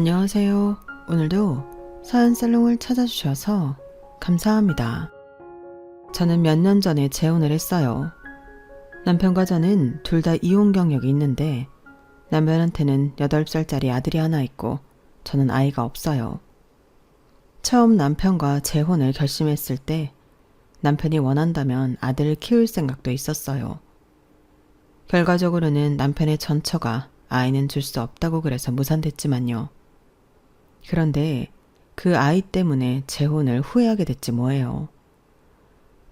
안녕하세요. 오늘도 사연살롱을 찾아주셔서 감사합니다. 저는 몇 년 전에 재혼을 했어요. 남편과 저는 둘 다 이혼 경력이 있는데 남편한테는 8살짜리 아들이 하나 있고 저는 아이가 없어요. 처음 남편과 재혼을 결심했을 때 남편이 원한다면 아들을 키울 생각도 있었어요. 결과적으로는 남편의 전처가 아이는 줄 수 없다고 그래서 무산됐지만요. 그런데 그 아이 때문에 재혼을 후회하게 됐지 뭐예요.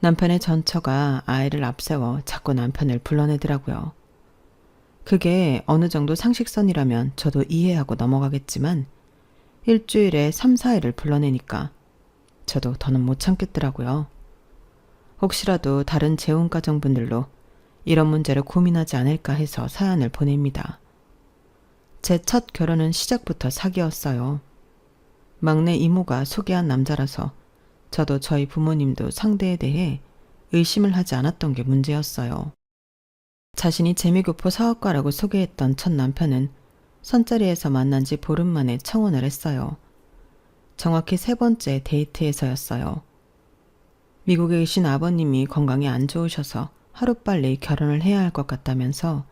남편의 전처가 아이를 앞세워 자꾸 남편을 불러내더라고요. 그게 어느 정도 상식선이라면 저도 이해하고 넘어가겠지만 일주일에 3, 4일을 불러내니까 저도 더는 못 참겠더라고요. 혹시라도 다른 재혼가정분들로 이런 문제를 고민하지 않을까 해서 사연을 보냅니다. 제 첫 결혼은 시작부터 사기였어요. 막내 이모가 소개한 남자라서 저도 저희 부모님도 상대에 대해 의심을 하지 않았던 게 문제였어요. 자신이 재미교포 사업가라고 소개했던 첫 남편은 선자리에서 만난 지 보름 만에 청혼을 했어요. 정확히 3번째 데이트에서였어요. 미국에 계신 아버님이 건강이 안 좋으셔서 하루빨리 결혼을 해야 할 것 같다면서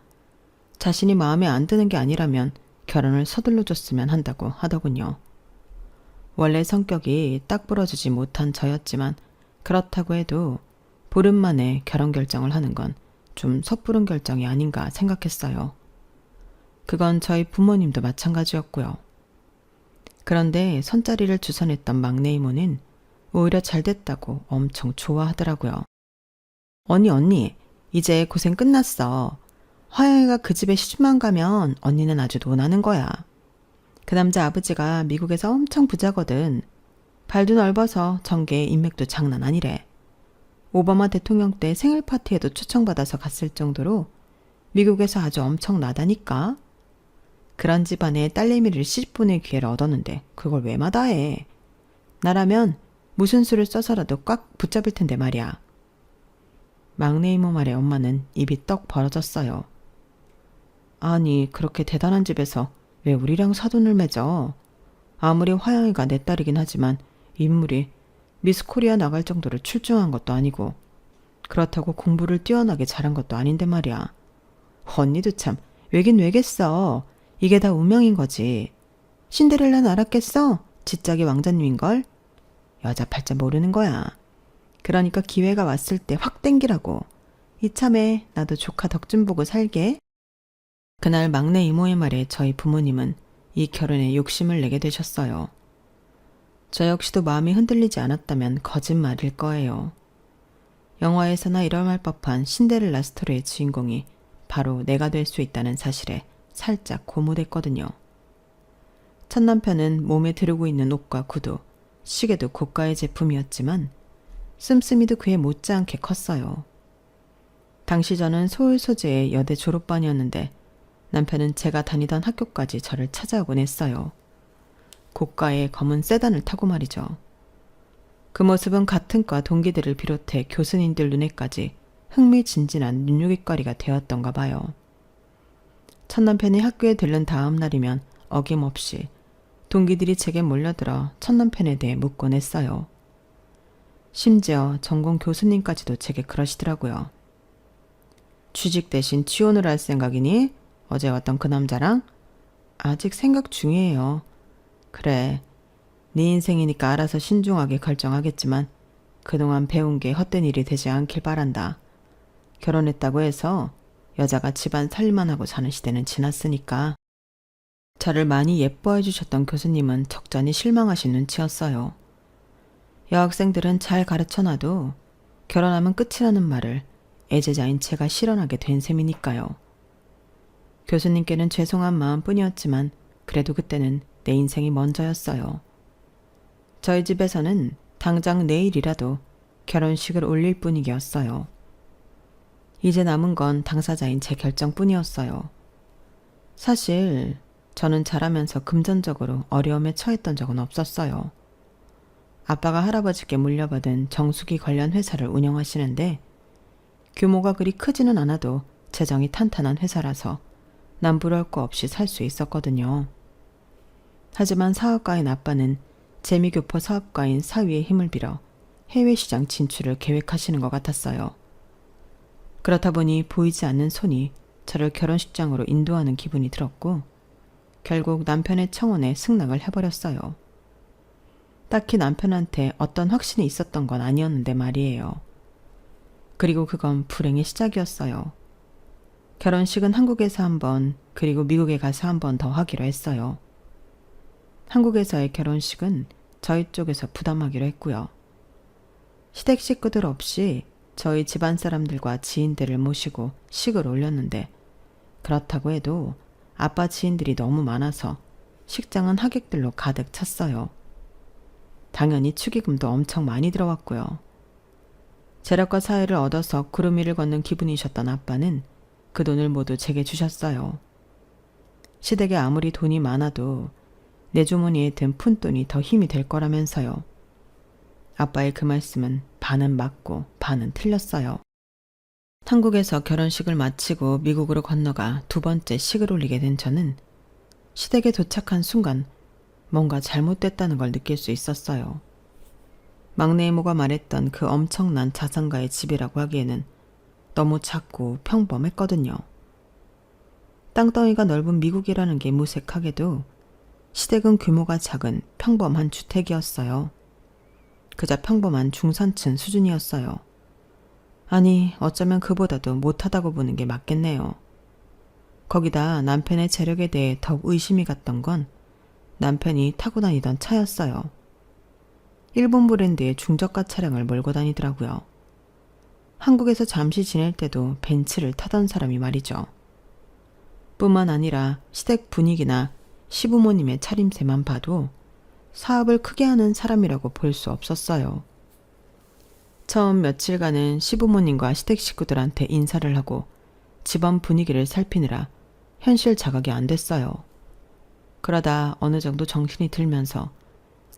자신이 마음에 안 드는 게 아니라면 결혼을 서둘러 줬으면 한다고 하더군요. 원래 성격이 딱 부러지지 못한 저였지만 그렇다고 해도 보름 만에 결혼 결정을 하는 건 좀 섣부른 결정이 아닌가 생각했어요. 그건 저희 부모님도 마찬가지였고요. 그런데 선자리를 주선했던 막내 이모는 오히려 잘 됐다고 엄청 좋아하더라고요. 언니, 이제 고생 끝났어. 화영이가 그 집에 시집만 가면 언니는 아주 논하는 거야. 그 남자 아버지가 미국에서 엄청 부자거든. 발도 넓어서 정계 인맥도 장난 아니래. 오바마 대통령 때 생일 파티에도 초청받아서 갔을 정도로 미국에서 아주 엄청나다니까. 그런 집안에 딸내미를 시집보낼 기회를 얻었는데 그걸 왜 마다해. 나라면 무슨 수를 써서라도 꽉 붙잡을 텐데 말이야. 막내 이모 말에 엄마는 입이 떡 벌어졌어요. 아니, 그렇게 대단한 집에서 왜 우리랑 사돈을 맺어? 아무리 화영이가 내 딸이긴 하지만 인물이 미스 코리아 나갈 정도로 출중한 것도 아니고 그렇다고 공부를 뛰어나게 잘한 것도 아닌데 말이야. 언니도 참 왜긴 왜겠어. 이게 다 운명인 거지. 신데렐라는 알았겠어? 지짝이 왕자님인걸? 여자 팔자 모르는 거야. 그러니까 기회가 왔을 때 확 땡기라고. 이참에 나도 조카 덕 좀 보고 살게. 그날 막내 이모의 말에 저희 부모님은 이 결혼에 욕심을 내게 되셨어요. 저 역시도 마음이 흔들리지 않았다면 거짓말일 거예요. 영화에서나 일어날 법한 신데렐라 스토리의 주인공이 바로 내가 될 수 있다는 사실에 살짝 고무됐거든요. 첫 남편은 몸에 두르고 있는 옷과 구두, 시계도 고가의 제품이었지만 씀씀이도 그에 못지않게 컸어요. 당시 저는 서울 소재의 여대 졸업반이었는데 남편은 제가 다니던 학교까지 저를 찾아오곤 했어요. 고가의 검은 세단을 타고 말이죠. 그 모습은 같은 과 동기들을 비롯해 교수님들 눈에까지 흥미진진한 눈요깃거리가 되었던가 봐요. 첫 남편이 학교에 들른 다음 날이면 어김없이 동기들이 제게 몰려들어 첫 남편에 대해 묻곤 했어요. 심지어 전공 교수님까지도 제게 그러시더라고요. 취직 대신 취혼을 할 생각이니? 어제 왔던 그 남자랑? 아직 생각 중이에요. 그래, 네 인생이니까 알아서 신중하게 결정하겠지만 그동안 배운 게 헛된 일이 되지 않길 바란다. 결혼했다고 해서 여자가 집안 살림만 하고 사는 시대는 지났으니까. 저를 많이 예뻐해 주셨던 교수님은 적잖이 실망하신 눈치였어요. 여학생들은 잘 가르쳐놔도 결혼하면 끝이라는 말을 애제자인 제가 실현하게 된 셈이니까요. 교수님께는 죄송한 마음뿐이었지만 그래도 그때는 내 인생이 먼저였어요. 저희 집에서는 당장 내일이라도 결혼식을 올릴 분위기였어요. 이제 남은 건 당사자인 제 결정뿐이었어요. 사실 저는 자라면서 금전적으로 어려움에 처했던 적은 없었어요. 아빠가 할아버지께 물려받은 정수기 관련 회사를 운영하시는데 규모가 그리 크지는 않아도 재정이 탄탄한 회사라서 남부러울 거 없이 살 수 있었거든요. 하지만 사업가인 아빠는 재미교포 사업가인 사위의 힘을 빌어 해외 시장 진출을 계획하시는 것 같았어요. 그렇다 보니 보이지 않는 손이 저를 결혼식장으로 인도하는 기분이 들었고 결국 남편의 청혼에 승낙을 해버렸어요. 딱히 남편한테 어떤 확신이 있었던 건 아니었는데 말이에요. 그리고 그건 불행의 시작이었어요. 결혼식은 한국에서 한 번, 그리고 미국에 가서 한 번 더 하기로 했어요. 한국에서의 결혼식은 저희 쪽에서 부담하기로 했고요. 시댁 식구들 없이 저희 집안 사람들과 지인들을 모시고 식을 올렸는데 그렇다고 해도 아빠 지인들이 너무 많아서 식장은 하객들로 가득 찼어요. 당연히 축의금도 엄청 많이 들어왔고요. 재력과 사회를 얻어서 구름 위를 걷는 기분이셨던 아빠는 그 돈을 모두 제게 주셨어요. 시댁에 아무리 돈이 많아도 내 주머니에 든 푼돈이 더 힘이 될 거라면서요. 아빠의 그 말씀은 반은 맞고 반은 틀렸어요. 한국에서 결혼식을 마치고 미국으로 건너가 두 번째 식을 올리게 된 저는 시댁에 도착한 순간 뭔가 잘못됐다는 걸 느낄 수 있었어요. 막내 이모가 말했던 그 엄청난 자산가의 집이라고 하기에는 너무 작고 평범했거든요. 땅덩이가 넓은 미국이라는 게 무색하게도 시댁은 규모가 작은 평범한 주택이었어요. 그저 평범한 중산층 수준이었어요. 아니, 어쩌면 그보다도 못하다고 보는 게 맞겠네요. 거기다 남편의 재력에 대해 더욱 의심이 갔던 건 남편이 타고 다니던 차였어요. 일본 브랜드의 중저가 차량을 몰고 다니더라고요. 한국에서 잠시 지낼 때도 벤츠를 타던 사람이 말이죠. 뿐만 아니라 시댁 분위기나 시부모님의 차림새만 봐도 사업을 크게 하는 사람이라고 볼 수 없었어요. 처음 며칠간은 시부모님과 시댁 식구들한테 인사를 하고 집안 분위기를 살피느라 현실 자각이 안 됐어요. 그러다 어느 정도 정신이 들면서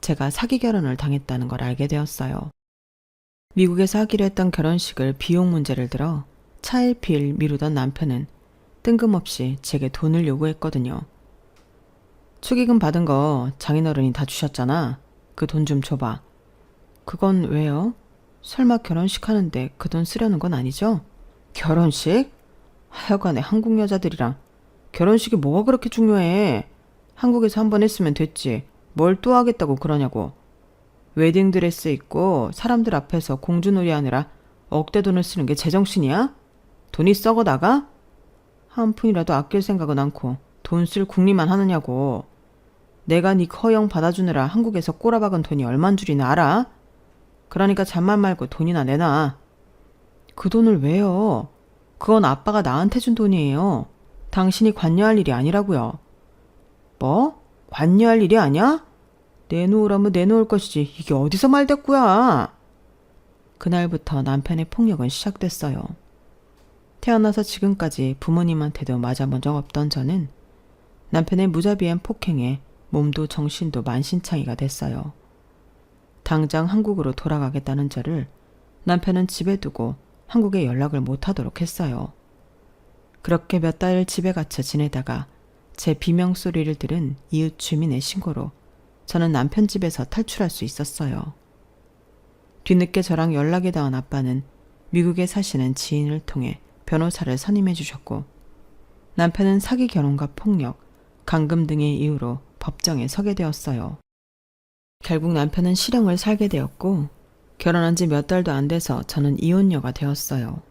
제가 사기 결혼을 당했다는 걸 알게 되었어요. 미국에서 하기로 했던 결혼식을 비용 문제를 들어 차일피일 미루던 남편은 뜬금없이 제게 돈을 요구했거든요. 축의금 받은 거 장인어른이 다 주셨잖아. 그 돈 좀 줘봐. 그건 왜요? 설마 결혼식 하는데 그 돈 쓰려는 건 아니죠? 결혼식? 하여간에 한국 여자들이랑 결혼식이 뭐가 그렇게 중요해? 한국에서 한 번 했으면 됐지. 뭘 또 하겠다고 그러냐고. 웨딩드레스 입고 사람들 앞에서 공주놀이 하느라 억대 돈을 쓰는 게 제정신이야? 돈이 썩어 나가? 한 푼이라도 아낄 생각은 않고 돈 쓸 궁리만 하느냐고. 내가 네 허영 받아주느라 한국에서 꼬라박은 돈이 얼만 줄이나 알아? 그러니까 잔말 말고 돈이나 내놔. 그 돈을 왜요? 그건 아빠가 나한테 준 돈이에요. 당신이 관여할 일이 아니라고요. 뭐? 관여할 일이 아니야? 내놓으라면 내놓을 것이지 이게 어디서 말대꾸야. 그날부터 남편의 폭력은 시작됐어요. 태어나서 지금까지 부모님한테도 맞아본 적 없던 저는 남편의 무자비한 폭행에 몸도 정신도 만신창이가 됐어요. 당장 한국으로 돌아가겠다는 저를 남편은 집에 두고 한국에 연락을 못하도록 했어요. 그렇게 몇 달을 집에 갇혀 지내다가 제 비명소리를 들은 이웃 주민의 신고로 저는 남편 집에서 탈출할 수 있었어요. 뒤늦게 저랑 연락이 닿은 아빠는 미국에 사시는 지인을 통해 변호사를 선임해 주셨고 남편은 사기 결혼과 폭력, 감금 등의 이유로 법정에 서게 되었어요. 결국 남편은 실형을 살게 되었고 결혼한 지 몇 달도 안 돼서 저는 이혼녀가 되었어요.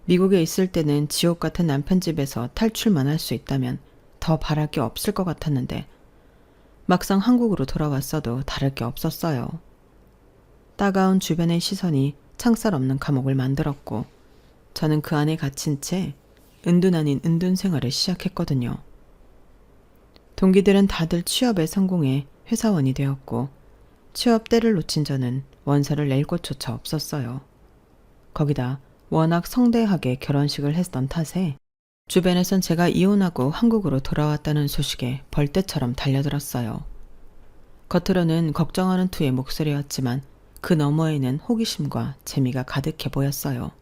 미국에 있을 때는 지옥 같은 남편 집에서 탈출만 할 수 있다면 더 바랄 게 없을 것 같았는데 막상 한국으로 돌아왔어도 다를 게 없었어요. 따가운 주변의 시선이 창살 없는 감옥을 만들었고 저는 그 안에 갇힌 채 은둔 아닌 은둔 생활을 시작했거든요. 동기들은 다들 취업에 성공해 회사원이 되었고 취업 때를 놓친 저는 원서를 낼 곳조차 없었어요. 거기다 워낙 성대하게 결혼식을 했던 탓에 주변에선 제가 이혼하고 한국으로 돌아왔다는 소식에 벌떼처럼 달려들었어요. 겉으로는 걱정하는 투의 목소리였지만 그 너머에는 호기심과 재미가 가득해 보였어요.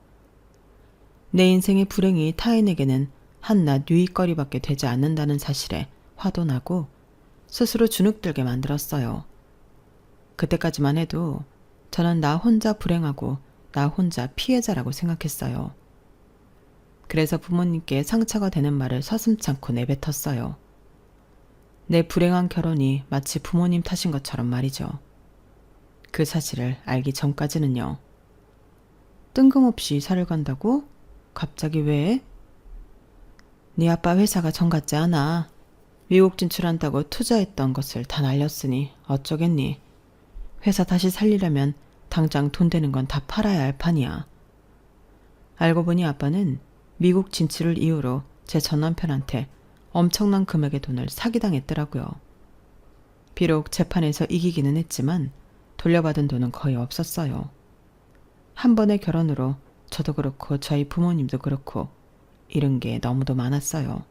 내 인생의 불행이 타인에게는 한낱 유익거리밖에 되지 않는다는 사실에 화도 나고 스스로 주눅들게 만들었어요. 그때까지만 해도 저는 나 혼자 불행하고 나 혼자 피해자라고 생각했어요. 그래서 부모님께 상처가 되는 말을 서슴찮고 내뱉었어요. 내 불행한 결혼이 마치 부모님 탓인 것처럼 말이죠. 그 사실을 알기 전까지는요. 뜬금없이 이사를 간다고? 갑자기 왜? 네 아빠 회사가 정 같지 않아. 미국 진출한다고 투자했던 것을 다 날렸으니 어쩌겠니? 회사 다시 살리려면 당장 돈 되는 건 다 팔아야 할 판이야. 알고 보니 아빠는 미국 진출을 이유로 제 전남편한테 엄청난 금액의 돈을 사기당했더라고요. 비록 재판에서 이기기는 했지만 돌려받은 돈은 거의 없었어요. 한 번의 결혼으로 저도 그렇고 저희 부모님도 그렇고 잃은 게 너무도 많았어요.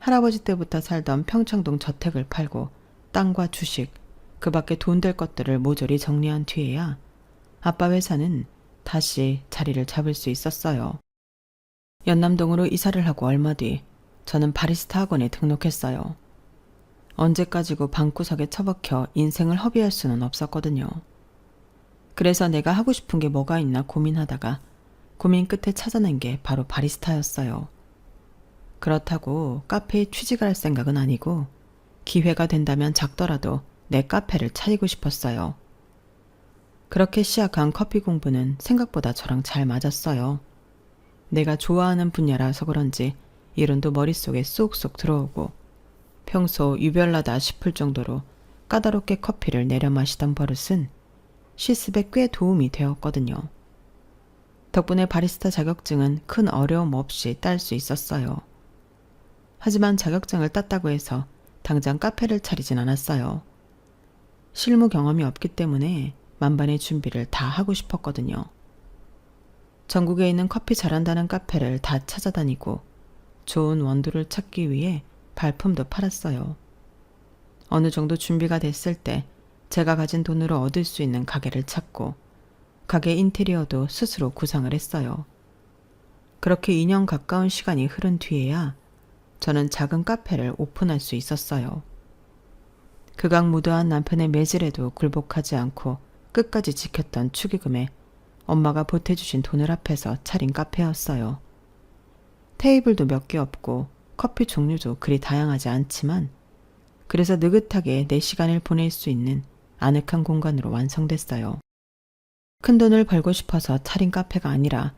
할아버지 때부터 살던 평창동 저택을 팔고 땅과 주식, 그 밖에 돈 될 것들을 모조리 정리한 뒤에야 아빠 회사는 다시 자리를 잡을 수 있었어요. 연남동으로 이사를 하고 얼마 뒤 저는 바리스타 학원에 등록했어요. 언제까지고 방구석에 처박혀 인생을 허비할 수는 없었거든요. 그래서 내가 하고 싶은 게 뭐가 있나 고민하다가 고민 끝에 찾아낸 게 바로 바리스타였어요. 그렇다고 카페에 취직을 할 생각은 아니고 기회가 된다면 작더라도 내 카페를 차리고 싶었어요. 그렇게 시작한 커피 공부는 생각보다 저랑 잘 맞았어요. 내가 좋아하는 분야라서 그런지 이론도 머릿속에 쏙쏙 들어오고 평소 유별나다 싶을 정도로 까다롭게 커피를 내려 마시던 버릇은 실습에 꽤 도움이 되었거든요. 덕분에 바리스타 자격증은 큰 어려움 없이 딸 수 있었어요. 하지만 자격증을 땄다고 해서 당장 카페를 차리진 않았어요. 실무 경험이 없기 때문에 만반의 준비를 다 하고 싶었거든요. 전국에 있는 커피 잘한다는 카페를 다 찾아다니고 좋은 원두를 찾기 위해 발품도 팔았어요. 어느 정도 준비가 됐을 때 제가 가진 돈으로 얻을 수 있는 가게를 찾고 가게 인테리어도 스스로 구상을 했어요. 그렇게 2년 가까운 시간이 흐른 뒤에야 저는 작은 카페를 오픈할 수 있었어요. 극악무도한 남편의 매질에도 굴복하지 않고 끝까지 지켰던 축의금에 엄마가 보태주신 돈을 합해서 차린 카페였어요. 테이블도 몇 개 없고 커피 종류도 그리 다양하지 않지만 그래서 느긋하게 내 시간을 보낼 수 있는 아늑한 공간으로 완성됐어요. 큰 돈을 벌고 싶어서 차린 카페가 아니라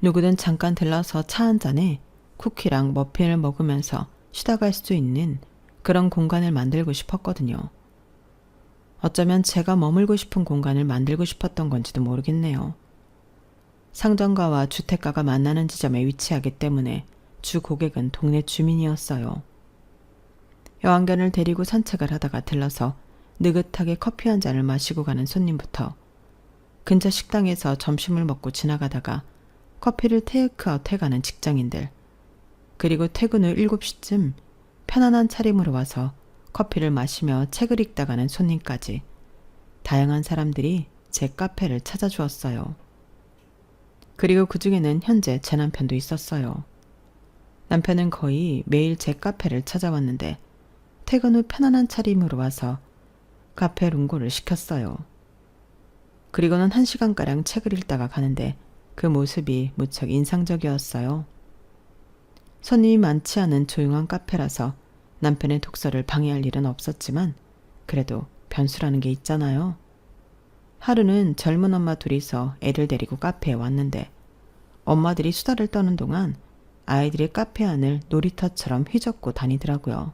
누구든 잠깐 들러서 차 한 잔에 쿠키랑 머핀을 먹으면서 쉬다 갈 수 있는 그런 공간을 만들고 싶었거든요. 어쩌면 제가 머물고 싶은 공간을 만들고 싶었던 건지도 모르겠네요. 상점가와 주택가가 만나는 지점에 위치하기 때문에 주 고객은 동네 주민이었어요. 여왕견을 데리고 산책을 하다가 들러서 느긋하게 커피 한 잔을 마시고 가는 손님부터 근처 식당에서 점심을 먹고 지나가다가 커피를 테이크아웃 해가는 직장인들, 그리고 퇴근 후 7시쯤 편안한 차림으로 와서 커피를 마시며 책을 읽다 가는 손님까지 다양한 사람들이 제 카페를 찾아주었어요. 그리고 그 중에는 현재 제 남편도 있었어요. 남편은 거의 매일 제 카페를 찾아왔는데 퇴근 후 편안한 차림으로 와서 카페 룽고를 시켰어요. 그리고는 1시간가량 책을 읽다가 가는데 그 모습이 무척 인상적이었어요. 손님이 많지 않은 조용한 카페라서 남편의 독서를 방해할 일은 없었지만 그래도 변수라는 게 있잖아요. 하루는 젊은 엄마 둘이서 애를 데리고 카페에 왔는데 엄마들이 수다를 떠는 동안 아이들이 카페 안을 놀이터처럼 휘젓고 다니더라고요.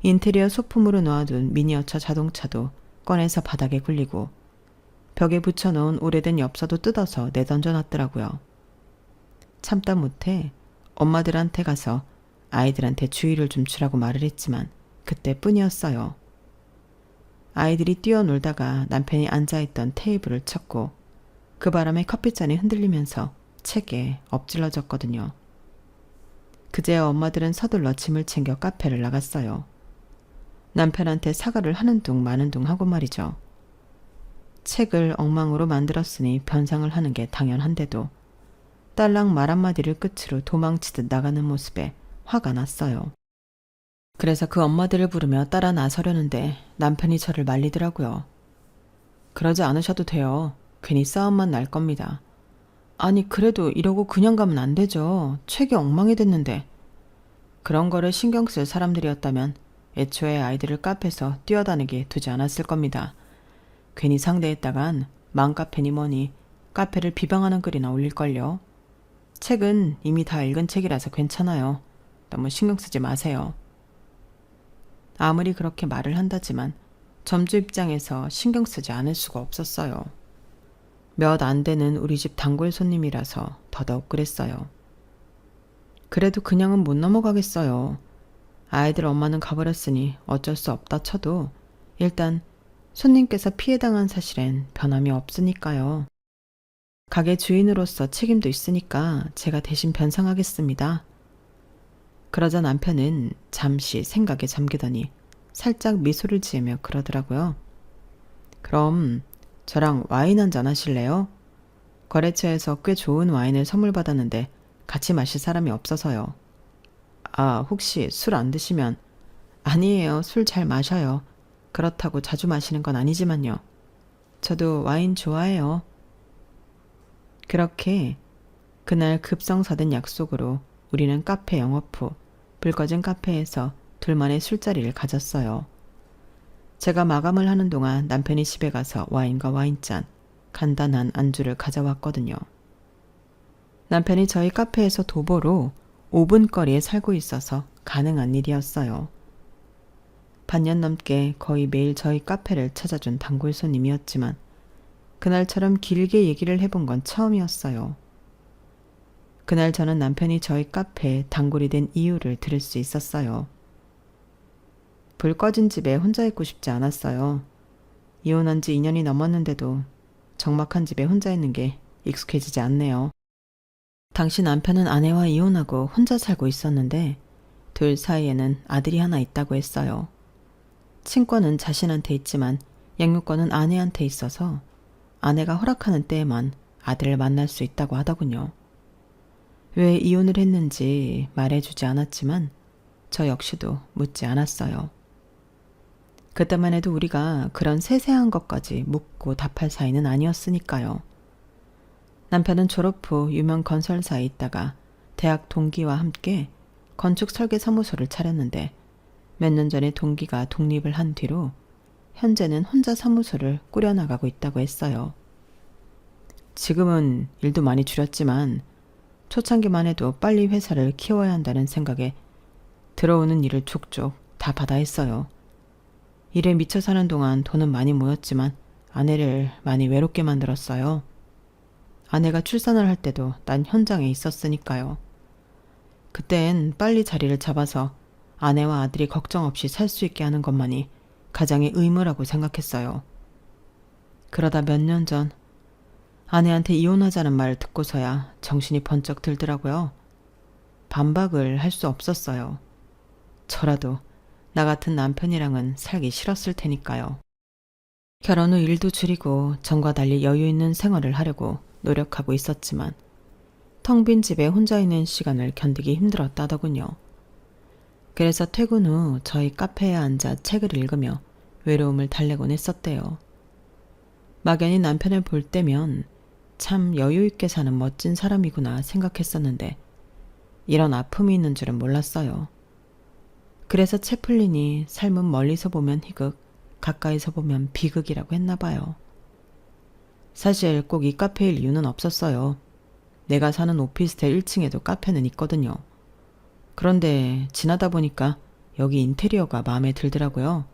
인테리어 소품으로 놓아둔 미니어처 자동차도 꺼내서 바닥에 굴리고 벽에 붙여놓은 오래된 엽서도 뜯어서 내던져 놨더라고요. 참다 못해 엄마들한테 가서 아이들한테 주의를 좀 주라고 말을 했지만 그때뿐이었어요. 아이들이 뛰어놀다가 남편이 앉아있던 테이블을 쳤고 그 바람에 커피잔이 흔들리면서 책에 엎질러졌거든요. 그제야 엄마들은 서둘러 짐을 챙겨 카페를 나갔어요. 남편한테 사과를 하는 둥 마는 둥 하고 말이죠. 책을 엉망으로 만들었으니 변상을 하는 게 당연한데도 딸랑 말 한마디를 끝으로 도망치듯 나가는 모습에 화가 났어요. 그래서 그 엄마들을 부르며 따라 나서려는데 남편이 저를 말리더라고요. 그러지 않으셔도 돼요. 괜히 싸움만 날 겁니다. 아니 그래도 이러고 그냥 가면 안 되죠. 책이 엉망이 됐는데. 그런 거를 신경 쓸 사람들이었다면 애초에 아이들을 카페에서 뛰어다니게 두지 않았을 겁니다. 괜히 상대했다간 맘카페니 뭐니 카페를 비방하는 글이나 올릴걸요. 책은 이미 다 읽은 책이라서 괜찮아요. 너무 신경 쓰지 마세요. 아무리 그렇게 말을 한다지만 점주 입장에서 신경 쓰지 않을 수가 없었어요. 몇 안 되는 우리 집 단골 손님이라서 더더욱 그랬어요. 그래도 그냥은 못 넘어가겠어요. 아이들 엄마는 가버렸으니 어쩔 수 없다 쳐도 일단 손님께서 피해당한 사실엔 변함이 없으니까요. 가게 주인으로서 책임도 있으니까 제가 대신 변상하겠습니다. 그러자 남편은 잠시 생각에 잠기더니 살짝 미소를 지으며 그러더라고요. 그럼 저랑 와인 한잔 하실래요? 거래처에서 꽤 좋은 와인을 선물 받았는데 같이 마실 사람이 없어서요. 아, 혹시 술 안 드시면? 아니에요. 술 잘 마셔요. 그렇다고 자주 마시는 건 아니지만요. 저도 와인 좋아해요. 그렇게 그날 급성사된 약속으로 우리는 카페 영업 후 불 꺼진 카페에서 둘만의 술자리를 가졌어요. 제가 마감을 하는 동안 남편이 집에 가서 와인과 와인잔, 간단한 안주를 가져왔거든요. 남편이 저희 카페에서 도보로 5분 거리에 살고 있어서 가능한 일이었어요. 반년 넘게 거의 매일 저희 카페를 찾아준 단골 손님이었지만 그날처럼 길게 얘기를 해본 건 처음이었어요. 그날 저는 남편이 저희 카페에 단골이 된 이유를 들을 수 있었어요. 불 꺼진 집에 혼자 있고 싶지 않았어요. 이혼한 지 2년이 넘었는데도 적막한 집에 혼자 있는 게 익숙해지지 않네요. 당시 남편은 아내와 이혼하고 혼자 살고 있었는데 둘 사이에는 아들이 하나 있다고 했어요. 친권은 자신한테 있지만 양육권은 아내한테 있어서 아내가 허락하는 때에만 아들을 만날 수 있다고 하더군요. 왜 이혼을 했는지 말해주지 않았지만 저 역시도 묻지 않았어요. 그때만 해도 우리가 그런 세세한 것까지 묻고 답할 사이는 아니었으니까요. 남편은 졸업 후 유명 건설사에 있다가 대학 동기와 함께 건축 설계 사무소를 차렸는데 몇 년 전에 동기가 독립을 한 뒤로 현재는 혼자 사무소를 꾸려나가고 있다고 했어요. 지금은 일도 많이 줄였지만 초창기만 해도 빨리 회사를 키워야 한다는 생각에 들어오는 일을 족족 다 받아 했어요. 일에 미쳐 사는 동안 돈은 많이 모였지만 아내를 많이 외롭게 만들었어요. 아내가 출산을 할 때도 난 현장에 있었으니까요. 그땐 빨리 자리를 잡아서 아내와 아들이 걱정 없이 살 수 있게 하는 것만이 가장의 의무라고 생각했어요. 그러다 몇 년 전 아내한테 이혼하자는 말을 듣고서야 정신이 번쩍 들더라고요. 반박을 할 수 없었어요. 저라도 나 같은 남편이랑은 살기 싫었을 테니까요. 결혼 후 일도 줄이고 전과 달리 여유 있는 생활을 하려고 노력하고 있었지만 텅 빈 집에 혼자 있는 시간을 견디기 힘들었다더군요. 그래서 퇴근 후 저희 카페에 앉아 책을 읽으며 외로움을 달래곤 했었대요. 막연히 남편을 볼 때면 참 여유 있게 사는 멋진 사람이구나 생각했었는데 이런 아픔이 있는 줄은 몰랐어요. 그래서 채플린이 삶은 멀리서 보면 희극, 가까이서 보면 비극이라고 했나 봐요. 사실 꼭 이 카페일 이유는 없었어요. 내가 사는 오피스텔 1층에도 카페는 있거든요. 그런데 지나다 보니까 여기 인테리어가 마음에 들더라고요.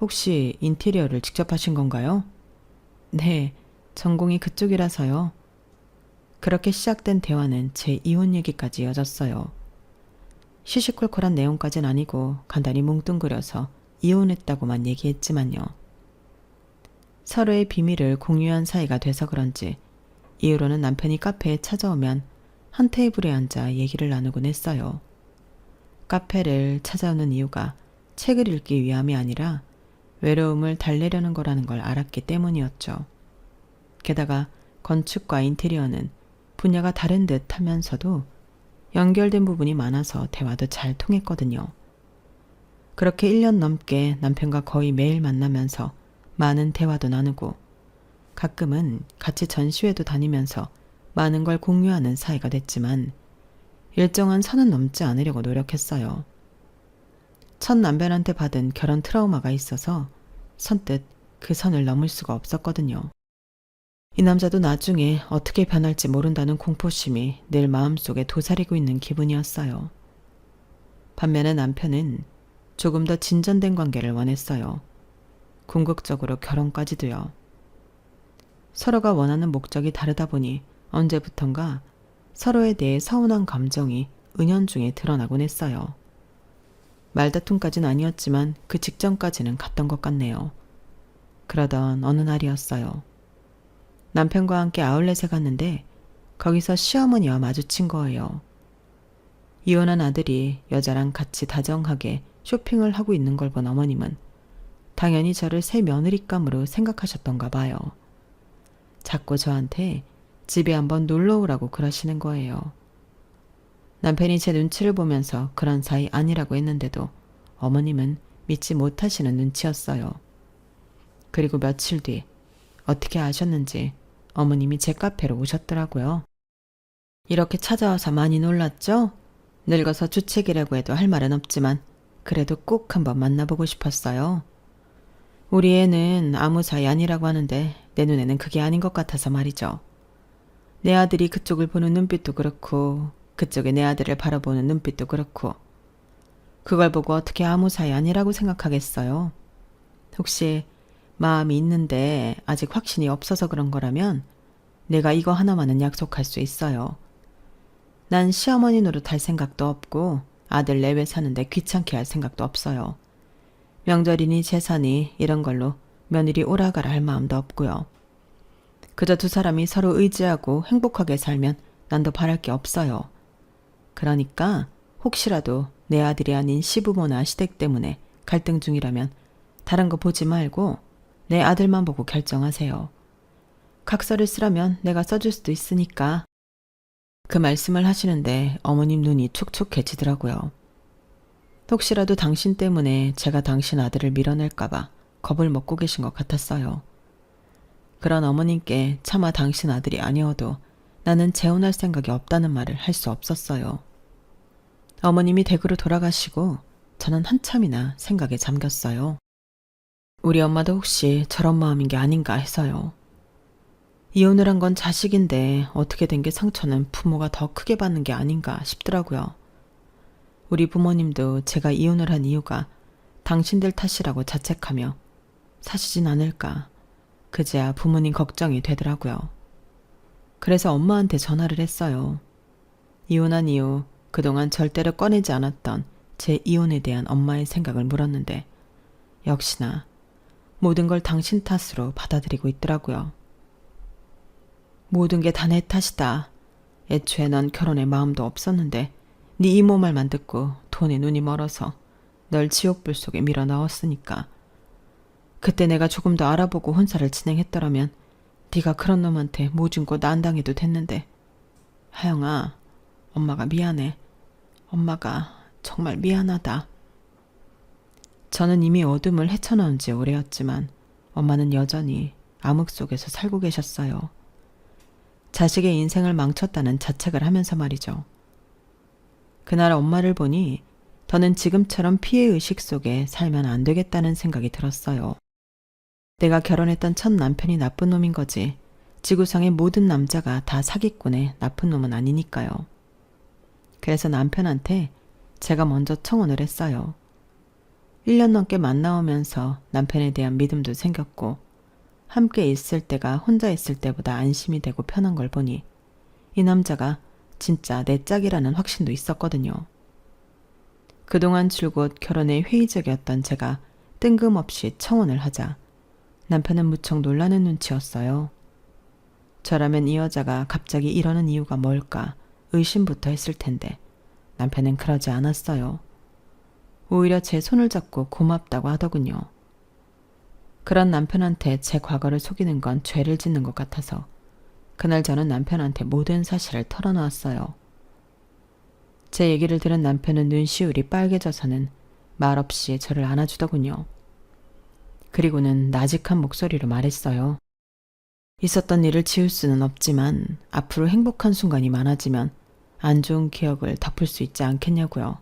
혹시 인테리어를 직접 하신 건가요? 네, 전공이 그쪽이라서요. 그렇게 시작된 대화는 제 이혼 얘기까지 이어졌어요. 시시콜콜한 내용까진 아니고 간단히 뭉뚱그려서 이혼했다고만 얘기했지만요. 서로의 비밀을 공유한 사이가 돼서 그런지 이후로는 남편이 카페에 찾아오면 한 테이블에 앉아 얘기를 나누곤 했어요. 카페를 찾아오는 이유가 책을 읽기 위함이 아니라 외로움을 달래려는 거라는 걸 알았기 때문이었죠. 게다가 건축과 인테리어는 분야가 다른 듯 하면서도 연결된 부분이 많아서 대화도 잘 통했거든요. 그렇게 1년 넘게 남편과 거의 매일 만나면서 많은 대화도 나누고 가끔은 같이 전시회도 다니면서 많은 걸 공유하는 사이가 됐지만 일정한 선은 넘지 않으려고 노력했어요. 첫 남편한테 받은 결혼 트라우마가 있어서 선뜻 그 선을 넘을 수가 없었거든요. 이 남자도 나중에 어떻게 변할지 모른다는 공포심이 늘 마음속에 도사리고 있는 기분이었어요. 반면에 남편은 조금 더 진전된 관계를 원했어요. 궁극적으로 결혼까지도요. 서로가 원하는 목적이 다르다 보니 언제부턴가 서로에 대해 서운한 감정이 은연중에 드러나곤 했어요. 말다툼까지는 아니었지만 그 직전까지는 갔던 것 같네요. 그러던 어느 날이었어요. 남편과 함께 아울렛에 갔는데 거기서 시어머니와 마주친 거예요. 이혼한 아들이 여자랑 같이 다정하게 쇼핑을 하고 있는 걸 본 어머님은 당연히 저를 새 며느리감으로 생각하셨던가 봐요. 자꾸 저한테 집에 한번 놀러 오라고 그러시는 거예요. 남편이 제 눈치를 보면서 그런 사이 아니라고 했는데도 어머님은 믿지 못하시는 눈치였어요. 그리고 며칠 뒤 어떻게 아셨는지 어머님이 제 카페로 오셨더라고요. 이렇게 찾아와서 많이 놀랐죠? 늙어서 주책이라고 해도 할 말은 없지만 그래도 꼭 한번 만나보고 싶었어요. 우리 애는 아무 사이 아니라고 하는데 내 눈에는 그게 아닌 것 같아서 말이죠. 내 아들이 그쪽을 보는 눈빛도 그렇고 그쪽에 내 아들을 바라보는 눈빛도 그렇고 그걸 보고 어떻게 아무 사이 아니라고 생각하겠어요. 혹시 마음이 있는데 아직 확신이 없어서 그런 거라면 내가 이거 하나만은 약속할 수 있어요. 난 시어머니 노릇할 생각도 없고 아들 내외 사는데 귀찮게 할 생각도 없어요. 명절이니 재산이 이런 걸로 며느리 오라가라 할 마음도 없고요. 그저 두 사람이 서로 의지하고 행복하게 살면 난 더 바랄 게 없어요. 그러니까 혹시라도 내 아들이 아닌 시부모나 시댁 때문에 갈등 중이라면 다른 거 보지 말고 내 아들만 보고 결정하세요. 각서를 쓰라면 내가 써줄 수도 있으니까. 그 말씀을 하시는데 어머님 눈이 촉촉해지더라고요. 혹시라도 당신 때문에 제가 당신 아들을 밀어낼까봐 겁을 먹고 계신 것 같았어요. 그런 어머님께 차마 당신 아들이 아니어도 나는 재혼할 생각이 없다는 말을 할 수 없었어요. 어머님이 댁으로 돌아가시고 저는 한참이나 생각에 잠겼어요. 우리 엄마도 혹시 저런 마음인 게 아닌가 해서요. 이혼을 한 건 자식인데 어떻게 된 게 상처는 부모가 더 크게 받는 게 아닌가 싶더라고요. 우리 부모님도 제가 이혼을 한 이유가 당신들 탓이라고 자책하며 사시진 않을까 그제야 부모님 걱정이 되더라고요. 그래서 엄마한테 전화를 했어요. 이혼한 이후 그동안 절대로 꺼내지 않았던 제 이혼에 대한 엄마의 생각을 물었는데 역시나 모든 걸 당신 탓으로 받아들이고 있더라고요. 모든 게 다 내 탓이다. 애초에 넌 결혼에 마음도 없었는데 네 이모 말만 듣고 돈에 눈이 멀어서 널 지옥불 속에 밀어 넣었으니까. 그때 내가 조금 더 알아보고 혼사를 진행했더라면 네가 그런 놈한테 모준고 난당해도 됐는데. 하영아, 엄마가 미안해. 엄마가 정말 미안하다. 저는 이미 어둠을 헤쳐나온 지 오래였지만 엄마는 여전히 암흑 속에서 살고 계셨어요. 자식의 인생을 망쳤다는 자책을 하면서 말이죠. 그날 엄마를 보니 더는 지금처럼 피해의식 속에 살면 안 되겠다는 생각이 들었어요. 내가 결혼했던 첫 남편이 나쁜 놈인 거지 지구상의 모든 남자가 다 사기꾼의 나쁜 놈은 아니니까요. 그래서 남편한테 제가 먼저 청혼을 했어요. 1년 넘게 만나오면서 남편에 대한 믿음도 생겼고 함께 있을 때가 혼자 있을 때보다 안심이 되고 편한 걸 보니 이 남자가 진짜 내 짝이라는 확신도 있었거든요. 그동안 줄곧 결혼에 회의적이었던 제가 뜬금없이 청혼을 하자 남편은 무척 놀라는 눈치였어요. 저라면 이 여자가 갑자기 이러는 이유가 뭘까 의심부터 했을 텐데 남편은 그러지 않았어요. 오히려 제 손을 잡고 고맙다고 하더군요. 그런 남편한테 제 과거를 속이는 건 죄를 짓는 것 같아서 그날 저는 남편한테 모든 사실을 털어놓았어요. 제 얘기를 들은 남편은 눈시울이 빨개져서는 말없이 저를 안아주더군요. 그리고는 나직한 목소리로 말했어요. 있었던 일을 지울 수는 없지만 앞으로 행복한 순간이 많아지면 안 좋은 기억을 덮을 수 있지 않겠냐고요.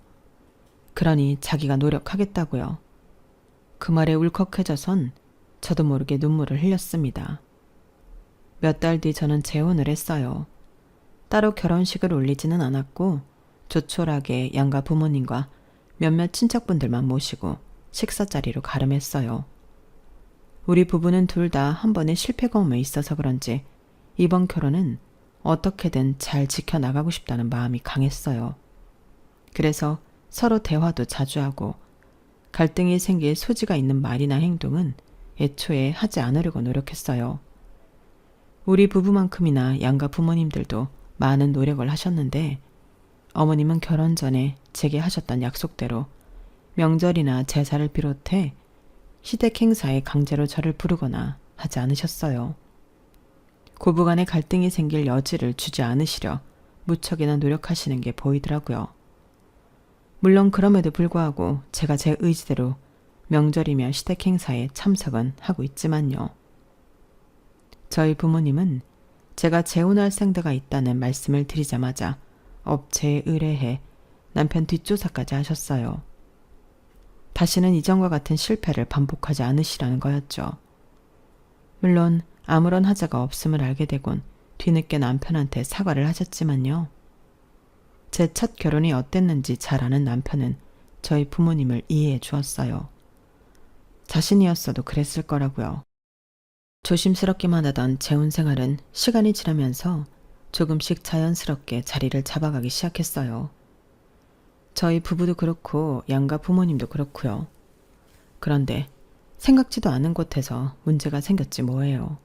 그러니 자기가 노력하겠다고요. 그 말에 울컥해져선 저도 모르게 눈물을 흘렸습니다. 몇 달 뒤 저는 재혼을 했어요. 따로 결혼식을 올리지는 않았고 조촐하게 양가 부모님과 몇몇 친척분들만 모시고 식사 자리로 가름했어요. 우리 부부는 둘 다 한 번의 실패 경험이 있어서 그런지 이번 결혼은 어떻게든 잘 지켜나가고 싶다는 마음이 강했어요. 그래서 서로 대화도 자주 하고 갈등이 생길 소지가 있는 말이나 행동은 애초에 하지 않으려고 노력했어요. 우리 부부만큼이나 양가 부모님들도 많은 노력을 하셨는데 어머님은 결혼 전에 제게 하셨던 약속대로 명절이나 제사를 비롯해 시댁 행사에 강제로 저를 부르거나 하지 않으셨어요. 고부간의 갈등이 생길 여지를 주지 않으시려 무척이나 노력하시는 게 보이더라고요. 물론 그럼에도 불구하고 제가 제 의지대로 명절이며 시댁 행사에 참석은 하고 있지만요. 저희 부모님은 제가 재혼할 생각가 있다는 말씀을 드리자마자 업체에 의뢰해 남편 뒷조사까지 하셨어요. 다시는 이전과 같은 실패를 반복하지 않으시라는 거였죠. 물론 아무런 하자가 없음을 알게 되곤 뒤늦게 남편한테 사과를 하셨지만요. 제 첫 결혼이 어땠는지 잘 아는 남편은 저희 부모님을 이해해 주었어요. 자신이었어도 그랬을 거라고요. 조심스럽기만 하던 재혼 생활은 시간이 지나면서 조금씩 자연스럽게 자리를 잡아가기 시작했어요. 저희 부부도 그렇고 양가 부모님도 그렇고요. 그런데 생각지도 않은 곳에서 문제가 생겼지 뭐예요.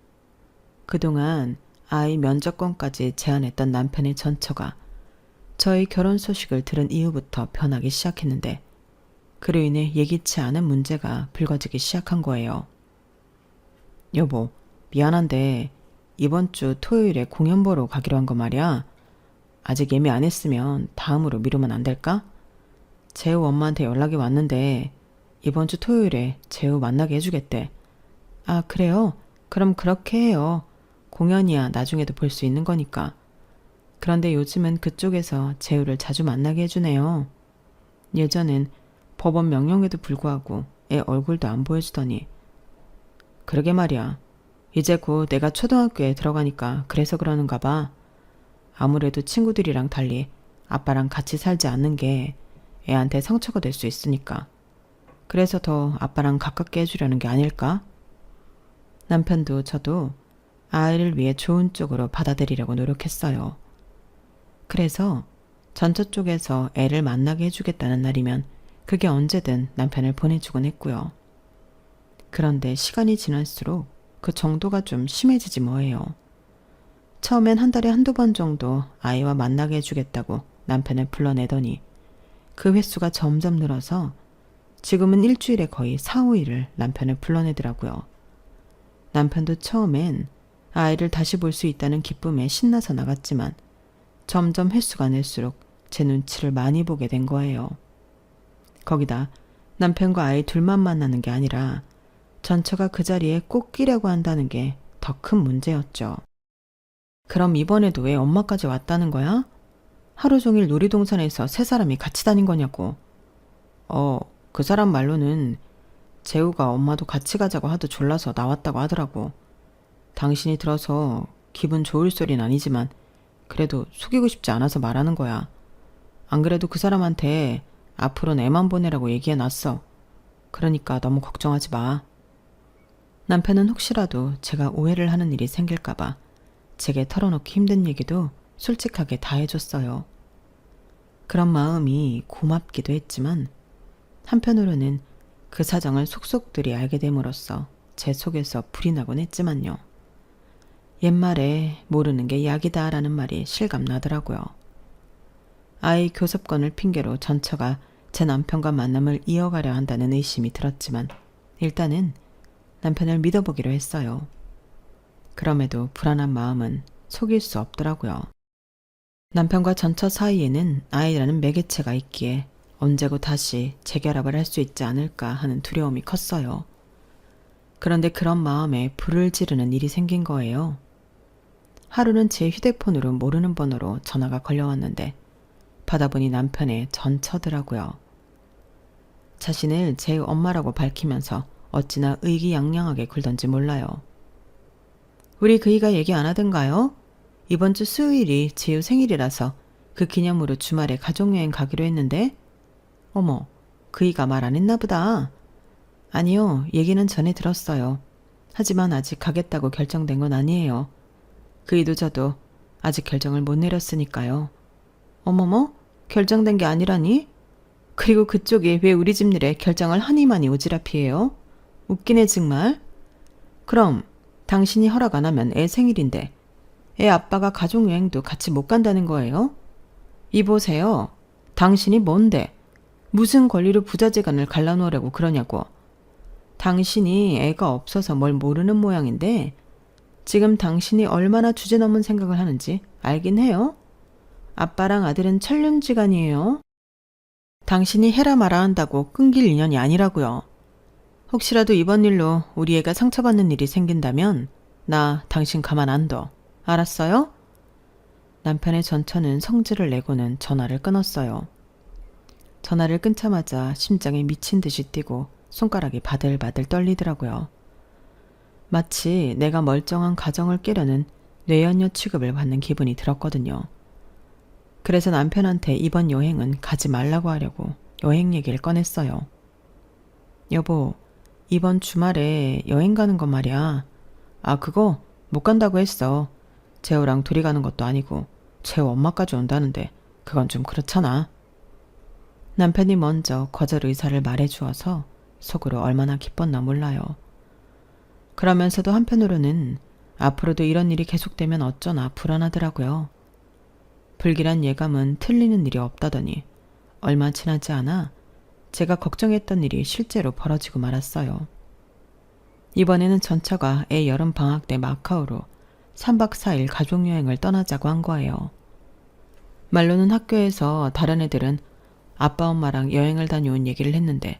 그동안 아이 면접권까지 제안했던 남편의 전처가 저희 결혼 소식을 들은 이후부터 변하기 시작했는데 그로 인해 예기치 않은 문제가 불거지기 시작한 거예요. 여보, 미안한데 이번 주 토요일에 공연 보러 가기로 한 거 말이야. 아직 예매 안 했으면 다음으로 미루면 안 될까? 재우 엄마한테 연락이 왔는데 이번 주 토요일에 재우 만나게 해주겠대. 아, 그래요? 그럼 그렇게 해요. 공연이야 나중에도 볼 수 있는 거니까. 그런데 요즘은 그쪽에서 재우를 자주 만나게 해주네요. 예전엔 법원 명령에도 불구하고 애 얼굴도 안 보여주더니. 그러게 말이야. 이제 곧 내가 초등학교에 들어가니까 그래서 그러는가 봐. 아무래도 친구들이랑 달리 아빠랑 같이 살지 않는 게 애한테 상처가 될 수 있으니까. 그래서 더 아빠랑 가깝게 해주려는 게 아닐까? 남편도 저도 아이를 위해 좋은 쪽으로 받아들이려고 노력했어요. 그래서 전처 쪽에서 애를 만나게 해주겠다는 날이면 그게 언제든 남편을 보내주곤 했고요. 그런데 시간이 지날수록 그 정도가 좀 심해지지 뭐예요. 처음엔 한 달에 한두 번 정도 아이와 만나게 해주겠다고 남편을 불러내더니 그 횟수가 점점 늘어서 지금은 일주일에 거의 4, 5일을 남편을 불러내더라고요. 남편도 처음엔 아이를 다시 볼 수 있다는 기쁨에 신나서 나갔지만 점점 횟수가 늘수록 제 눈치를 많이 보게 된 거예요. 거기다 남편과 아이 둘만 만나는 게 아니라 전처가 그 자리에 꼭 끼려고 한다는 게 더 큰 문제였죠. 그럼 이번에도 왜 엄마까지 왔다는 거야? 하루 종일 놀이동산에서 세 사람이 같이 다닌 거냐고. 그 사람 말로는 재우가 엄마도 같이 가자고 하도 졸라서 나왔다고 하더라고. 당신이 들어서 기분 좋을 소린 아니지만 그래도 속이고 싶지 않아서 말하는 거야. 안 그래도 그 사람한테 앞으로는 애만 보내라고 얘기해놨어. 그러니까 너무 걱정하지 마. 남편은 혹시라도 제가 오해를 하는 일이 생길까봐 제게 털어놓기 힘든 얘기도 솔직하게 다 해줬어요. 그런 마음이 고맙기도 했지만 한편으로는 그 사정을 속속들이 알게 됨으로써 제 속에서 불이 나곤 했지만요. 옛말에 모르는 게 약이다라는 말이 실감나더라고요. 아이 교섭권을 핑계로 전처가 제 남편과 만남을 이어가려 한다는 의심이 들었지만 일단은 남편을 믿어보기로 했어요. 그럼에도 불안한 마음은 속일 수 없더라고요. 남편과 전처 사이에는 아이라는 매개체가 있기에 언제고 다시 재결합을 할 수 있지 않을까 하는 두려움이 컸어요. 그런데 그런 마음에 불을 지르는 일이 생긴 거예요. 하루는 제 휴대폰으로 모르는 번호로 전화가 걸려왔는데 받아보니 남편의 전처더라고요. 자신을 제 엄마라고 밝히면서 어찌나 의기양양하게 굴던지 몰라요. 우리 그이가 얘기 안 하던가요? 이번 주 수요일이 재우 생일이라서 그 기념으로 주말에 가족여행 가기로 했는데? 어머, 그이가 말 안 했나 보다. 아니요, 얘기는 전에 들었어요. 하지만 아직 가겠다고 결정된 건 아니에요. 그이도 저도 아직 결정을 못 내렸으니까요. 어머머, 결정된 게 아니라니? 그리고 그쪽이 왜 우리 집 일에 결정을 하니마니 오지랖이에요? 웃기네 정말. 그럼 당신이 허락 안 하면 애 생일인데 애 아빠가 가족여행도 같이 못 간다는 거예요? 이보세요. 당신이 뭔데? 무슨 권리로 부자재간을 갈라놓으려고 그러냐고. 당신이 애가 없어서 뭘 모르는 모양인데 지금 당신이 얼마나 주제넘은 생각을 하는지 알긴 해요? 아빠랑 아들은 천륜지간이에요. 당신이 해라 마라 한다고 끊길 인연이 아니라고요. 혹시라도 이번 일로 우리 애가 상처받는 일이 생긴다면 나 당신 가만 안 둬. 알았어요? 남편의 전처는 성질을 내고는 전화를 끊었어요. 전화를 끊자마자 심장이 미친 듯이 뛰고 손가락이 바들바들 떨리더라고요. 마치 내가 멀쩡한 가정을 깨려는 뇌연녀 취급을 받는 기분이 들었거든요. 그래서 남편한테 이번 여행은 가지 말라고 하려고 여행 얘기를 꺼냈어요. 여보, 이번 주말에 여행 가는 건 말이야. 아, 그거 못 간다고 했어. 재호랑 둘이 가는 것도 아니고 재호 엄마까지 온다는데 그건 좀 그렇잖아. 남편이 먼저 거절 의사를 말해주어서 속으로 얼마나 기뻤나 몰라요. 그러면서도 한편으로는 앞으로도 이런 일이 계속되면 어쩌나 불안하더라고요. 불길한 예감은 틀리는 일이 없다더니 얼마 지나지 않아 제가 걱정했던 일이 실제로 벌어지고 말았어요. 이번에는 전처가 애 여름 방학 때 마카오로 3박 4일 가족여행을 떠나자고 한 거예요. 말로는 학교에서 다른 애들은 아빠 엄마랑 여행을 다녀온 얘기를 했는데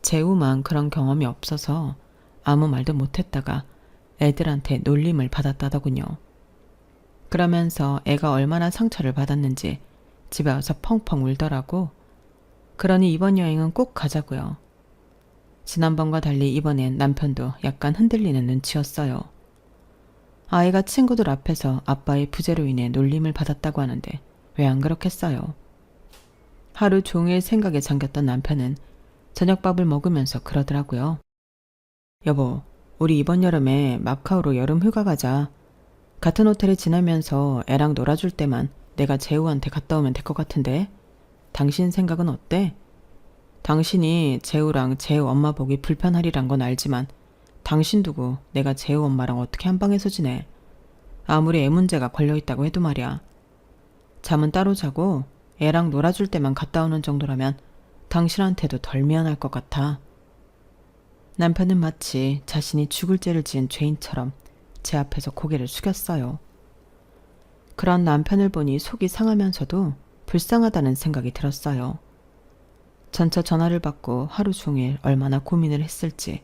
재우만 그런 경험이 없어서 아무 말도 못했다가 애들한테 놀림을 받았다더군요. 그러면서 애가 얼마나 상처를 받았는지 집에 와서 펑펑 울더라고. 그러니 이번 여행은 꼭 가자고요. 지난번과 달리 이번엔 남편도 약간 흔들리는 눈치였어요. 아이가 친구들 앞에서 아빠의 부재로 인해 놀림을 받았다고 하는데 왜 안 그렇겠어요? 하루 종일 생각에 잠겼던 남편은 저녁밥을 먹으면서 그러더라고요. 여보, 우리 이번 여름에 마카오로 여름 휴가 가자. 같은 호텔에 지내면서 애랑 놀아줄 때만 내가 재우한테 갔다 오면 될 것 같은데 당신 생각은 어때? 당신이 재우랑 재우 엄마 보기 불편하리란 건 알지만 당신 두고 내가 재우 엄마랑 어떻게 한 방에서 지내? 아무리 애 문제가 걸려있다고 해도 말이야. 잠은 따로 자고 애랑 놀아줄 때만 갔다 오는 정도라면 당신한테도 덜 미안할 것 같아. 남편은 마치 자신이 죽을 죄를 지은 죄인처럼 제 앞에서 고개를 숙였어요. 그런 남편을 보니 속이 상하면서도 불쌍하다는 생각이 들었어요. 전처 전화를 받고 하루 종일 얼마나 고민을 했을지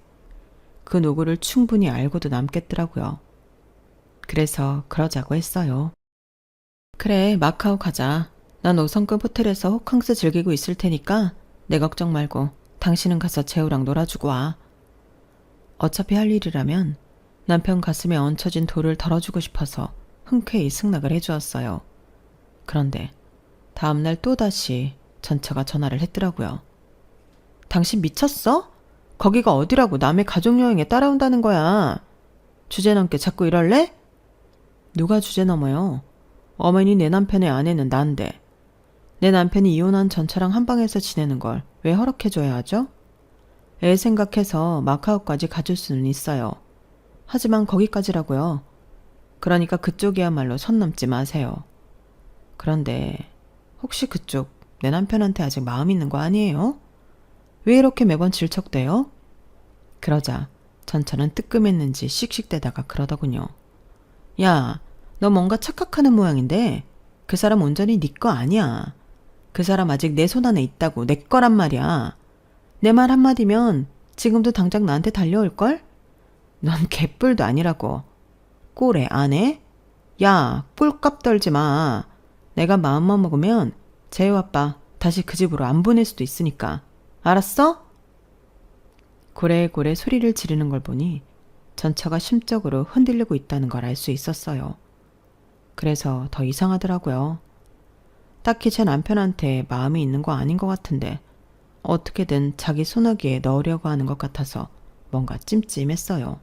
그 노고를 충분히 알고도 남겠더라고요. 그래서 그러자고 했어요. 그래, 마카오 가자. 난 5성급 호텔에서 호캉스 즐기고 있을 테니까 내 걱정 말고 당신은 가서 재우랑 놀아주고 와. 어차피 할 일이라면 남편 가슴에 얹혀진 돌을 덜어주고 싶어서 흔쾌히 승낙을 해주었어요. 그런데 다음날 또다시 전처가 전화를 했더라고요. 당신 미쳤어? 거기가 어디라고 남의 가족여행에 따라온다는 거야. 주제넘게 자꾸 이럴래? 누가 주제넘어요? 어머니 내 남편의 아내는 난데 내 남편이 이혼한 전처랑 한 방에서 지내는 걸 왜 허락해줘야 하죠? 애 생각해서 마카오까지 가줄 수는 있어요. 하지만 거기까지라고요. 그러니까 그쪽이야말로 선 넘지 마세요. 그런데 혹시 그쪽 내 남편한테 아직 마음 있는 거 아니에요? 왜 이렇게 매번 질척대요? 그러자 전처는 뜨끔했는지 씩씩대다가 그러더군요. 야, 너 뭔가 착각하는 모양인데 그 사람 온전히 네 거 아니야. 그 사람 아직 내 손 안에 있다고. 내 거란 말이야. 내 말 한마디면 지금도 당장 나한테 달려올걸? 넌 개뿔도 아니라고. 꼴에 안 해? 야, 꿀값 떨지 마. 내가 마음만 먹으면 재호 아빠 다시 그 집으로 안 보낼 수도 있으니까. 알았어? 고래고래 소리를 지르는 걸 보니 전처가 심적으로 흔들리고 있다는 걸 알 수 있었어요. 그래서 더 이상하더라고요. 딱히 제 남편한테 마음이 있는 거 아닌 것 같은데 어떻게든 자기 소나기에 넣으려고 하는 것 같아서 뭔가 찜찜했어요.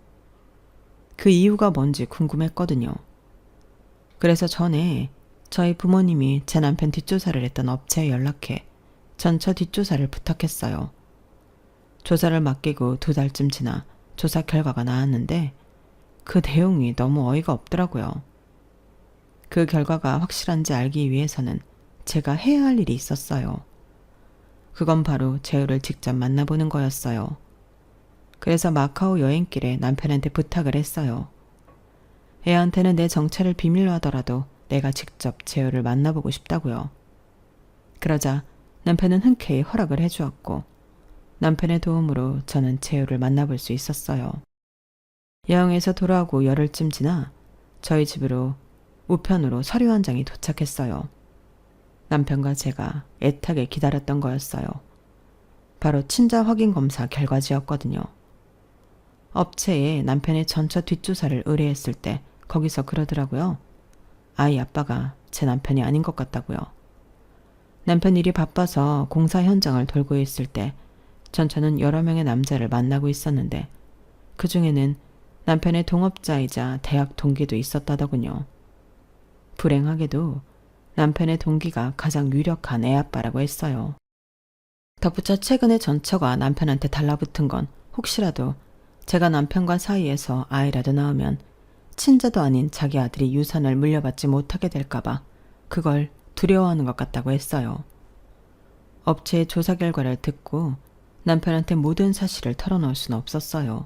그 이유가 뭔지 궁금했거든요. 그래서 전에 저희 부모님이 제 남편 뒷조사를 했던 업체에 연락해 전처 뒷조사를 부탁했어요. 조사를 맡기고 2달쯤 지나 조사 결과가 나왔는데 그 내용이 너무 어이가 없더라고요. 그 결과가 확실한지 알기 위해서는 제가 해야 할 일이 있었어요. 그건 바로 재호를 직접 만나보는 거였어요. 그래서 마카오 여행길에 남편한테 부탁을 했어요. 애한테는 내 정체를 비밀로 하더라도 내가 직접 재호를 만나보고 싶다고요. 그러자 남편은 흔쾌히 허락을 해주었고 남편의 도움으로 저는 재호를 만나볼 수 있었어요. 여행에서 돌아오고 열흘쯤 지나 저희 집으로 우편으로 서류 한 장이 도착했어요. 남편과 제가 애타게 기다렸던 거였어요. 바로 친자 확인 검사 결과지였거든요. 업체에 남편의 전처 뒷조사를 의뢰했을 때 거기서 그러더라고요. 아이 아빠가 제 남편이 아닌 것 같다고요. 남편 일이 바빠서 공사 현장을 돌고 있을 때 전처는 여러 명의 남자를 만나고 있었는데 그 중에는 남편의 동업자이자 대학 동기도 있었다더군요. 불행하게도 남편의 동기가 가장 유력한 애아빠라고 했어요. 덧붙여 최근에 전처가 남편한테 달라붙은 건 혹시라도 제가 남편과 사이에서 아이라도 낳으면 친자도 아닌 자기 아들이 유산을 물려받지 못하게 될까봐 그걸 두려워하는 것 같다고 했어요. 업체의 조사 결과를 듣고 남편한테 모든 사실을 털어놓을 수는 없었어요.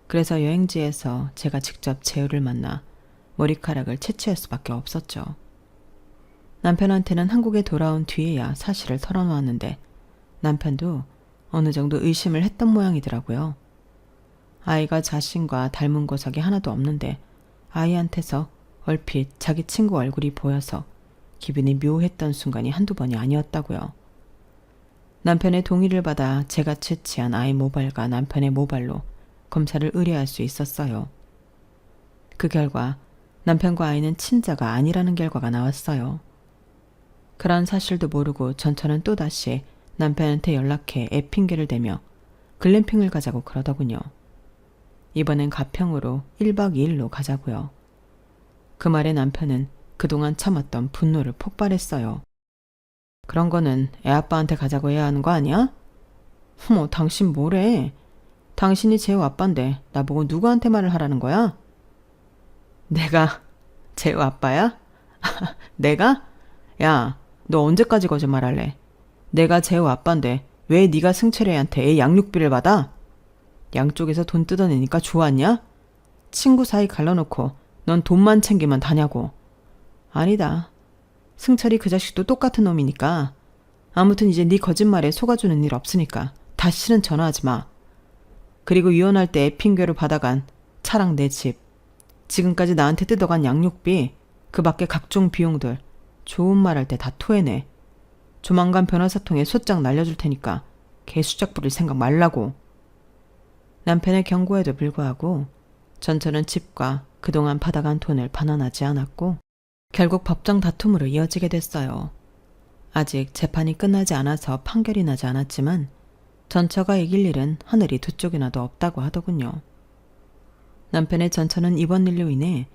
그래서 여행지에서 제가 직접 재호를 만나 머리카락을 채취할 수밖에 없었죠. 남편한테는 한국에 돌아온 뒤에야 사실을 털어놓았는데 남편도 어느 정도 의심을 했던 모양이더라고요. 아이가 자신과 닮은 구석이 하나도 없는데 아이한테서 얼핏 자기 친구 얼굴이 보여서 기분이 묘했던 순간이 한두 번이 아니었다고요. 남편의 동의를 받아 제가 채취한 아이 모발과 남편의 모발로 검사를 의뢰할 수 있었어요. 그 결과 남편과 아이는 친자가 아니라는 결과가 나왔어요. 그런 사실도 모르고 전처는 또다시 남편한테 연락해 애 핑계를 대며 글램핑을 가자고 그러더군요. 이번엔 가평으로 1박 2일로 가자고요. 그 말에 남편은 그동안 참았던 분노를 폭발했어요. 그런 거는 애아빠한테 가자고 해야 하는 거 아니야? 어머, 당신 뭐래? 당신이 재호 아빠인데 나보고 누구한테 말을 하라는 거야? 내가 재호 아빠야? 내가? 야, 너 언제까지 거짓말할래? 내가 재호 아빠인데 왜 네가 승철이한테 애 양육비를 받아? 양쪽에서 돈 뜯어내니까 좋았냐? 친구 사이 갈라놓고 넌 돈만 챙기면 다냐고. 아니다. 승철이 그 자식도 똑같은 놈이니까. 아무튼 이제 네 거짓말에 속아주는 일 없으니까 다시는 전화하지 마. 그리고 이혼할 때 애 핑계로 받아간 차랑 내 집, 지금까지 나한테 뜯어간 양육비, 그 밖에 각종 비용들 좋은 말 할 때 다 토해내. 조만간 변호사 통해 소장 날려줄 테니까 개수작 부릴 생각 말라고. 남편의 경고에도 불구하고 전처는 집과 그동안 받아간 돈을 반환하지 않았고 결국 법정 다툼으로 이어지게 됐어요. 아직 재판이 끝나지 않아서 판결이 나지 않았지만 전처가 이길 일은 하늘이 두 쪽이나도 없다고 하더군요. 남편의 전처는 이번 일로 인해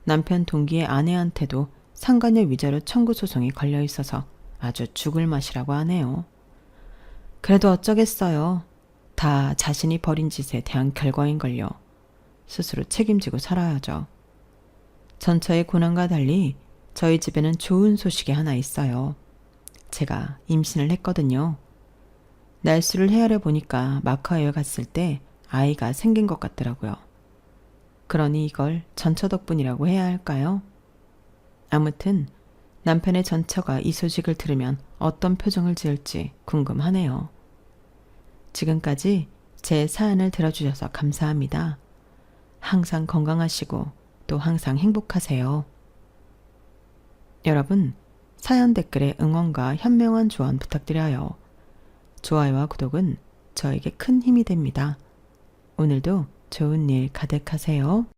남편 동기의 아내한테도 상간녀 위자료 청구 소송이 걸려 있어서 아주 죽을 맛이라고 하네요. 그래도 어쩌겠어요. 다 자신이 벌인 짓에 대한 결과인걸요. 스스로 책임지고 살아야죠. 전처의 고난과 달리 저희 집에는 좋은 소식이 하나 있어요. 제가 임신을 했거든요. 날수를 헤아려 보니까 마카오에 갔을 때 아이가 생긴 것 같더라고요. 그러니 이걸 전처 덕분이라고 해야 할까요? 아무튼 남편의 전처가 이 소식을 들으면 어떤 표정을 지을지 궁금하네요. 지금까지 제 사연을 들어주셔서 감사합니다. 항상 건강하시고 또 항상 행복하세요. 여러분, 사연 댓글에 응원과 현명한 조언 부탁드려요. 좋아요와 구독은 저에게 큰 힘이 됩니다. 오늘도 좋은 일 가득하세요.